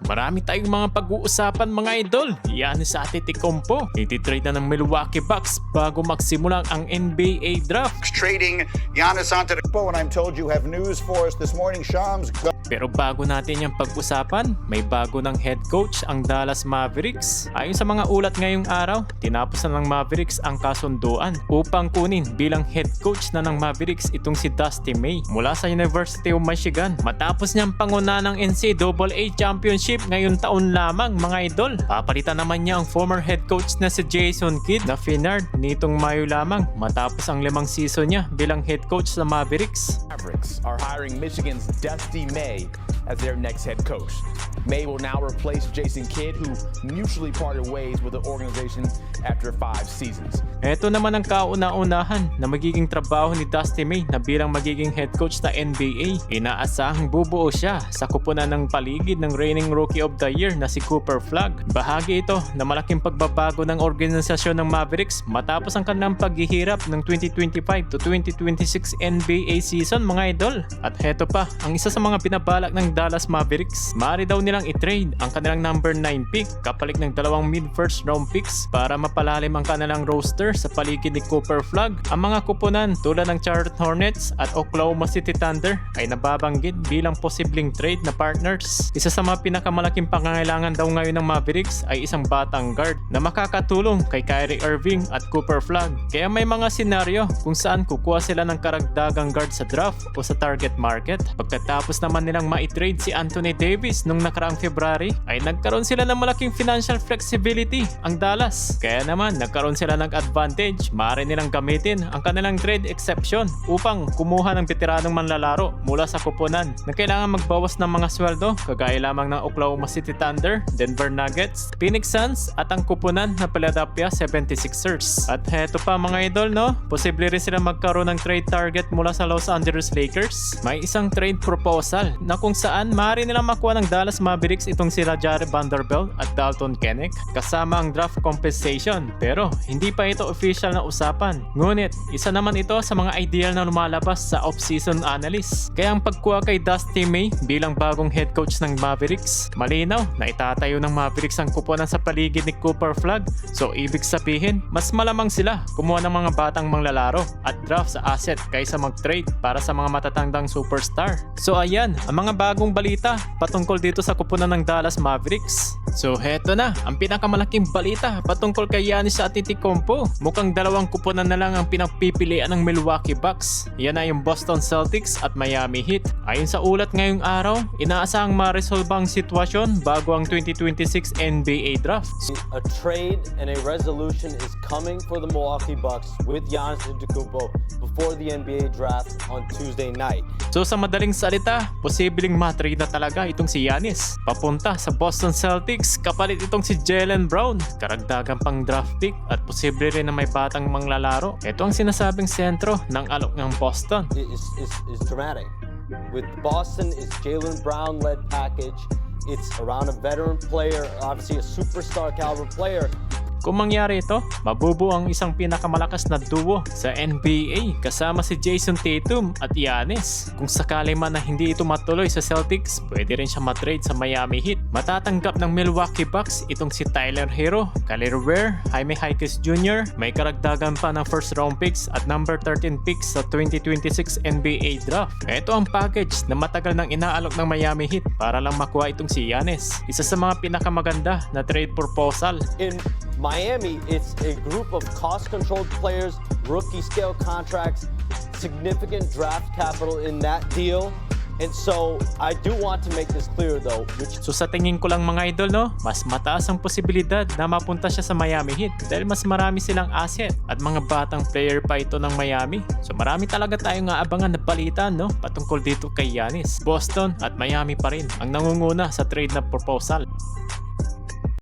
Marami tayong mga pag-uusapan mga idol. Giannis Antetokounmpo iti-trade na ng Milwaukee Bucks bago magsimula ang NBA draft. Trading Giannis Antetokounmpo, and I'm told you have news for us this morning, Shams. Pero bago natin yung pag-usapan, may bago ng head coach ang Dallas Mavericks. Ayon sa mga ulat ngayong araw, tinapos na ng Mavericks ang kasunduan upang kunin bilang head coach na ng Mavericks itong si Dusty May mula sa University of Michigan. Matapos niyang panguna ng NCAA Championship ngayong taon lamang mga idol. Papalitan naman niya ang former head coach na si Jason Kidd na finard nitong Mayo lamang matapos ang 5 season niya bilang head coach sa Mavericks. Mavericks are hiring Michigan's Dusty May as their next head coach. May will now replace Jason Kidd, who mutually parted ways with the organization after 5 seasons. Ito naman ang kauna-unahan na magiging trabaho ni Dusty May na bilang magiging head coach na NBA. Inaasahang bubuo siya sa kupunan ng paligid ng reigning Rookie of the Year na si Cooper Flagg. Bahagi ito na malaking pagbabago ng organisasyon ng Mavericks matapos ang kanilang paghihirap ng 2025 to 2026 NBA season mga idol. At heto pa, ang isa sa mga pinabalak ng Dallas Mavericks, maaari daw nilang i-trade ang kanilang number 9 pick kapalit ng 2 mid-first round picks para mapalalim ang kanilang roster sa paligid ni Cooper Flagg. Ang mga kupunan tulad ng Charlotte Hornets at Oklahoma City Thunder ay nababanggit bilang posibleng trade na partners. Isa sa mga pinakamalaking pangangailangan daw ngayon ng Mavericks ay isang batang guard na makakatulong kay Kyrie Irving at Cooper Flagg. Kaya may mga senaryo kung saan kukuha sila ng karagdagang guard sa draft o sa target market. Pagkatapos naman nilang ma-trade si Anthony Davis nung nakaraang February ay nagkaroon sila ng malaking financial flexibility ang Dallas. Kaya naman nagkaroon sila ng advantage. Maaari nilang gamitin ang kanilang trade exception upang kumuha ng veteranong manlalaro mula sa kupunan na kailangan magbawas ng mga sweldo kagaya lamang ng Oklahoma City Thunder, Denver Nuggets, Phoenix Suns at ang kupunan na Philadelphia 76ers. At heto pa mga idol no, posible rin sila magkaroon ng trade target mula sa Los Angeles Lakers. May isang trade proposal na kung saan maaari nilang makuha ng Dallas Mavericks itong sila Jared Vanderbilt at Dalton Knecht kasama ang draft compensation. Pero hindi pa ito official na usapan. Ngunit isa naman ito sa mga ideal na lumalabas sa off-season analyst. Kaya ang pagkuha kay Dusty May bilang bagong head coach ng Mavericks, malinaw na itatayo ng Mavericks ang kupunan sa paligid ni Cooper Flagg. So ibig sabihin, mas malamang sila kumuha ng mga batang manglalaro at draft sa asset kaysa mag-trade para sa mga matatandang superstar. So ayan, ang mga bagong balita patungkol dito sa kupunan ng Dallas Mavericks. So heto na, ang pinakamalaking balita patungkol kay Giannis Antetokounmpo. Mukhang 2 kupunan na lang ang pinagpipilian ng Milwaukee Bucks. Yan ay yung Boston Celtics at Miami Heat. Ayon sa ulat ngayong araw, inaasahang ma-resolve ang sitwasyon bago ang 2026 NBA draft. A trade and a resolution is coming for the Milwaukee Bucks with Giannis Antetokounmpo before the NBA draft on Tuesday night. So sa madaling salita, posibleng ma-trade na talaga itong si Giannis papunta sa Boston Celtics kapalit itong si Jaylen Brown. Karagdagan pang draft pick at posible rin na may batang manglalaro. Ito ang sinasabing sentro ng alok ng Boston. Is dramatic. With Boston, it's Jaylen Brown-led package. It's around a veteran player, obviously a superstar caliber player. Kung mangyari ito, mabubuo ang isang pinakamalakas na duo sa NBA kasama si Jason Tatum at Giannis. Kung sakali man na hindi ito matuloy sa Celtics, pwede rin siya matrade sa Miami Heat. Matatanggap ng Milwaukee Bucks itong si Tyler Hero, Khalil Ware, Jaime Jaquez Jr. May karagdagan pa ng first round picks at number 13 picks sa 2026 NBA draft. Ito ang package na matagal nang inaalok ng Miami Heat para lang makuha itong si Giannis. Isa sa mga pinakamaganda na trade proposal. In Miami, it's a group of cost-controlled players, rookie-scale contracts, significant draft capital in that deal. And so, I do want to make this clear though. So sa tingin ko lang mga idol no, mas mataas ang posibilidad na mapunta siya sa Miami Heat dahil mas marami silang asset at mga batang player pa ito ng Miami. So marami talaga tayong aabangan na balita no, patungkol dito kay Giannis. Boston at Miami pa rin ang nangunguna sa trade na proposal.